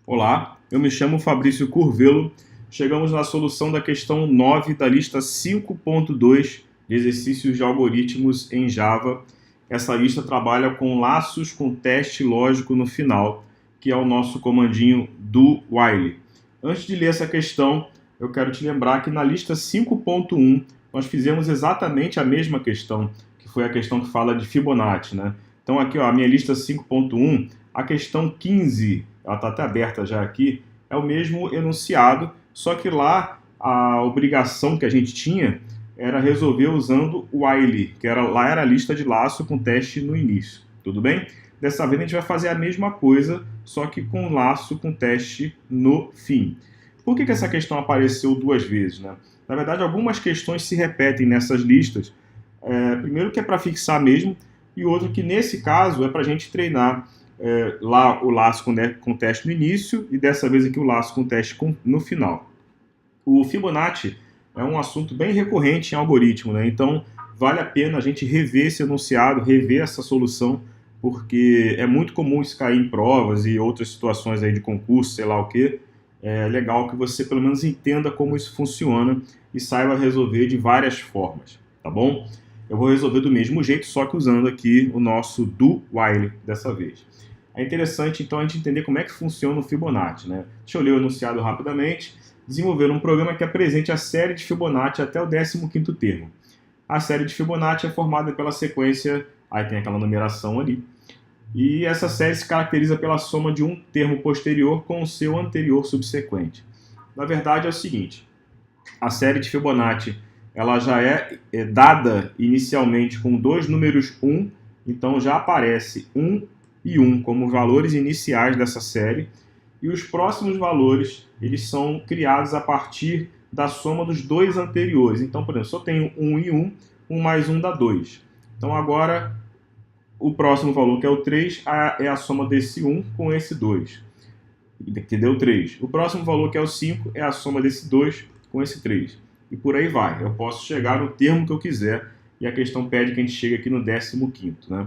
Olá, eu me chamo Fabrício Curvelo. Chegamos na solução da questão 9 da lista 5.2 de exercícios de algoritmos em Java. Essa lista trabalha com laços com teste lógico no final, que é o nosso comandinho do while. Antes de ler essa questão, eu quero te lembrar que na lista 5.1 nós fizemos exatamente a mesma questão, que foi a questão que fala de Fibonacci, né? Então aqui, ó, a minha lista 5.1, a questão 15, ela está até aberta já aqui, é o mesmo enunciado, só que lá a obrigação que a gente tinha era resolver usando o while, que lá era a lista de laço com teste no início, tudo bem? Dessa vez a gente vai fazer a mesma coisa, só que com laço com teste no fim. Por que essa questão apareceu duas vezes, né? Na verdade, algumas questões se repetem nessas listas. Primeiro que é para fixar mesmo, e outro que nesse caso é para a gente treinar lá o laço com teste no início e dessa vez aqui o laço com teste no final. O Fibonacci é um assunto bem recorrente em algoritmo, né? Então vale a pena a gente rever esse enunciado, rever essa solução, porque é muito comum isso cair em provas e outras situações aí de concurso, sei lá o que. É legal que você pelo menos entenda como isso funciona e saiba resolver de várias formas, tá bom? Eu vou resolver do mesmo jeito, só que usando aqui o nosso do while dessa vez. É interessante, então, a gente entender como é que funciona o Fibonacci, né? Deixa eu ler o enunciado rapidamente. Desenvolver um programa que apresente a série de Fibonacci até o 15º termo. A série de Fibonacci é formada pela sequência, aí tem aquela numeração ali, e essa série se caracteriza pela soma de um termo posterior com o seu anterior subsequente. Na verdade é o seguinte, a série de Fibonacci ela já é dada inicialmente com dois números 1, então já aparece 1 e 1 como valores iniciais dessa série, e os próximos valores eles são criados a partir da soma dos dois anteriores. Então, por exemplo, se eu tenho 1 e 1, 1 mais 1 dá 2. Então agora o próximo valor, que é o 3, é a soma desse 1 com esse 2, que deu 3. O próximo valor, que é o 5, é a soma desse 2 com esse 3. E por aí vai. Eu posso chegar no termo que eu quiser, e a questão pede que a gente chegue aqui no 15º, né?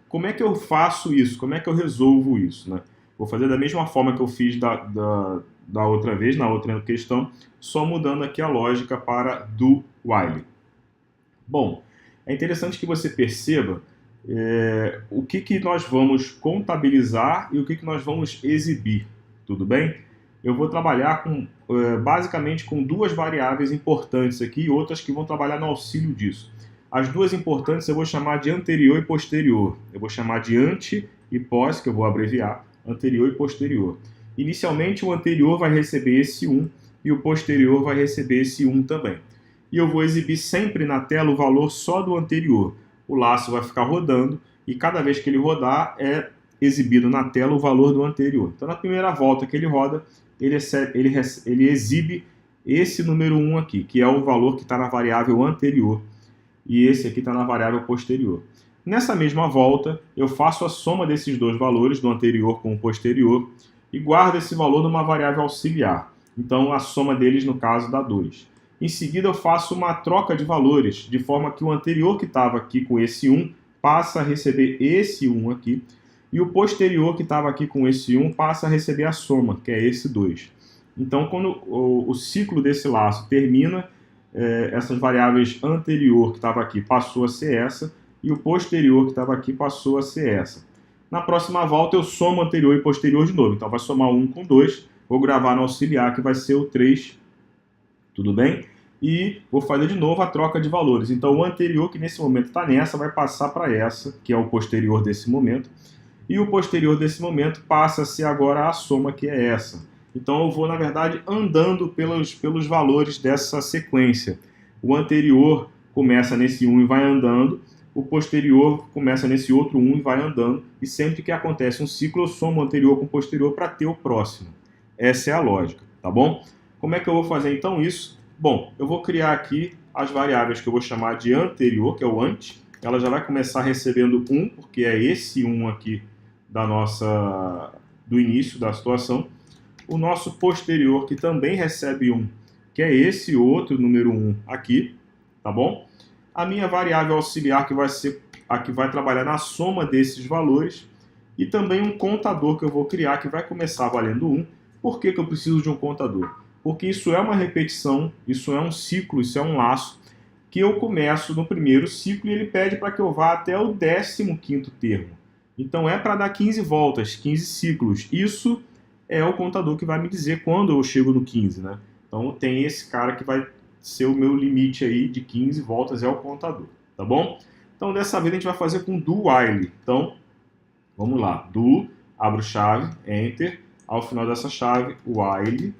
Como é que eu faço isso? Como é que eu resolvo isso, né? Vou fazer da mesma forma que eu fiz da outra vez, na outra questão, só mudando aqui a lógica para do while. Bom, é interessante que você perceba o que nós vamos contabilizar e o que nós vamos exibir, tudo bem? Eu vou trabalhar basicamente com duas variáveis importantes aqui e outras que vão trabalhar no auxílio disso. As duas importantes eu vou chamar de anterior e posterior. Eu vou chamar de ante e pós, que eu vou abreviar, anterior e posterior. Inicialmente o anterior vai receber esse 1 e o posterior vai receber esse 1 também. E eu vou exibir sempre na tela o valor só do anterior. O laço vai ficar rodando e cada vez que ele rodar é exibido na tela o valor do anterior. Então na primeira volta que ele roda, ele exibe esse número 1 aqui, que é o valor que está na variável anterior, e esse aqui está na variável posterior. Nessa mesma volta, eu faço a soma desses dois valores, do anterior com o posterior, e guardo esse valor numa variável auxiliar. Então a soma deles, no caso, dá 2. Em seguida eu faço uma troca de valores, de forma que o anterior que estava aqui com esse 1 passa a receber esse 1 aqui, e o posterior que estava aqui com esse 1 passa a receber a soma, que é esse 2. Então quando o ciclo desse laço termina, essas variáveis anterior que estava aqui passou a ser essa, e o posterior que estava aqui passou a ser essa. Na próxima volta eu somo anterior e posterior de novo, então vai somar 1 com 2, vou gravar no auxiliar que vai ser o 3, tudo bem? E vou fazer de novo a troca de valores. Então o anterior, que nesse momento está nessa, vai passar para essa, que é o posterior desse momento. E o posterior desse momento passa a ser agora a soma, que é essa. Então eu vou, na verdade, andando pelos valores dessa sequência. O anterior começa nesse 1 e vai andando. O posterior começa nesse outro 1 e vai andando. E sempre que acontece um ciclo, eu somo o anterior com o posterior para ter o próximo. Essa é a lógica, tá bom? Como é que eu vou fazer então isso? Bom, eu vou criar aqui as variáveis que eu vou chamar de anterior, que é o ante. Ela já vai começar recebendo 1, porque é esse 1 aqui do início da situação. O nosso posterior, que também recebe 1, que é esse outro número 1 aqui, tá bom? A minha variável auxiliar, que vai ser a que vai trabalhar na soma desses valores, e também um contador que eu vou criar, que vai começar valendo 1, Por que que eu preciso de um contador? Porque isso é uma repetição, isso é um ciclo, isso é um laço, que eu começo no primeiro ciclo e ele pede para que eu vá até o 15º termo. Então é para dar 15 voltas, 15 ciclos. Isso é o contador que vai me dizer quando eu chego no 15, né? Então tem esse cara que vai ser o meu limite aí de 15 voltas, é o contador, tá bom? Então dessa vez a gente vai fazer com do while. Então, vamos lá. Do, abro chave, enter, ao final dessa chave, while,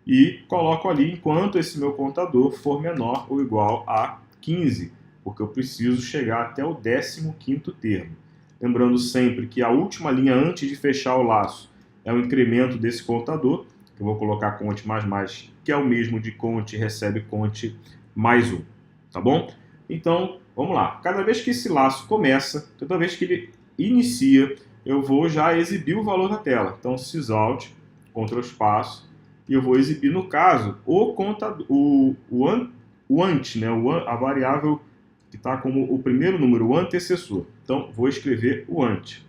e coloco ali enquanto esse meu contador for menor ou igual a 15, porque eu preciso chegar até o 15º termo. Lembrando sempre que a última linha antes de fechar o laço é o incremento desse contador, que eu vou colocar conte mais, que é o mesmo de conte recebe conte mais 1, tá bom? Então, vamos lá. Cada vez que esse laço começa, toda vez que ele inicia, eu vou já exibir o valor na tela. Então, sysalt, Ctrl espaço, e eu vou exibir, no caso, o contador, o ante, né? A variável que está como o primeiro número, o antecessor. Então, vou escrever o ante.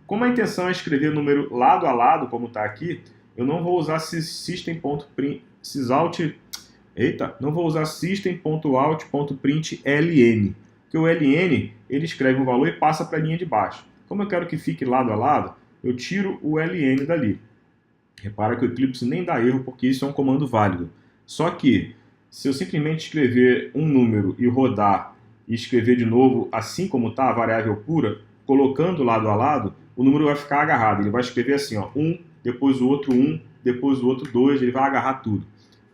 Como a intenção é escrever o número lado a lado, como está aqui, eu não vou usar system.print, não vou usar system.out.println, porque o ln ele escreve um valor e passa para a linha de baixo. Como eu quero que fique lado a lado, eu tiro o ln dali. Repara que o Eclipse nem dá erro, porque isso é um comando válido. Só que, se eu simplesmente escrever um número e rodar e escrever de novo, assim como está a variável pura, colocando lado a lado, o número vai ficar agarrado. Ele vai escrever assim, ó, 1, depois o outro 1, depois o outro 2, ele vai agarrar tudo.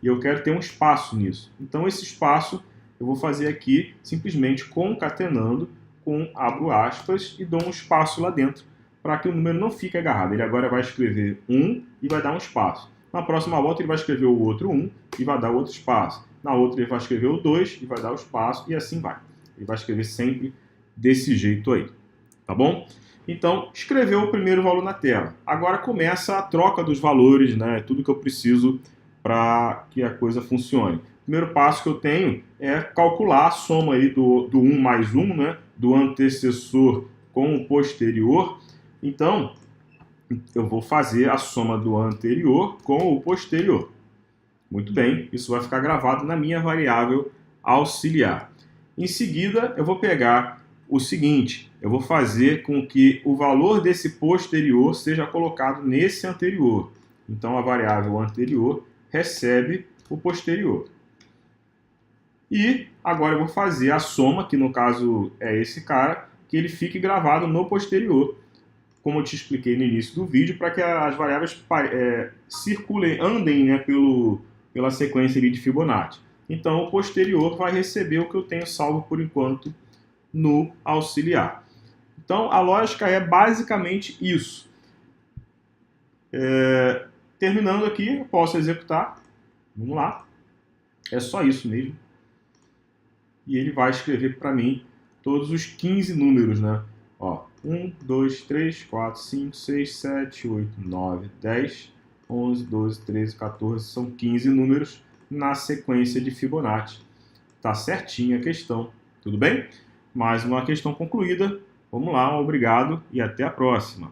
E eu quero ter um espaço nisso. Então esse espaço eu vou fazer aqui simplesmente concatenando com abro aspas e dou um espaço lá dentro, para que o número não fique agarrado. Ele agora vai escrever 1 e vai dar um espaço. Na próxima volta ele vai escrever o outro 1 e vai dar outro espaço. Na outra ele vai escrever o 2 e vai dar o espaço, e assim vai. Ele vai escrever sempre desse jeito aí, tá bom? Então, escreveu o primeiro valor na tela. Agora começa a troca dos valores, né? Tudo que eu preciso para que a coisa funcione. O primeiro passo que eu tenho é calcular a soma aí do 1 mais 1, né? Do antecessor com o posterior. Então, eu vou fazer a soma do anterior com o posterior. Muito bem, isso vai ficar gravado na minha variável auxiliar. Em seguida, eu vou pegar o seguinte, eu vou fazer com que o valor desse posterior seja colocado nesse anterior. Então, a variável anterior recebe o posterior. E agora eu vou fazer a soma, que no caso é esse cara, que ele fique gravado no posterior, como eu te expliquei no início do vídeo, para que as variáveis circulem, andem, né, pela sequência ali de Fibonacci. Então, o posterior vai receber o que eu tenho salvo por enquanto no auxiliar. Então, a lógica é basicamente isso. Terminando aqui, eu posso executar. Vamos lá. É só isso mesmo. E ele vai escrever para mim todos os 15 números, né? Ó, 1, 2, 3, 4, 5, 6, 7, 8, 9, 10, 11, 12, 13, 14, são 15 números na sequência de Fibonacci. Tá certinha a questão, tudo bem? Mais uma questão concluída. Vamos lá, obrigado e até a próxima.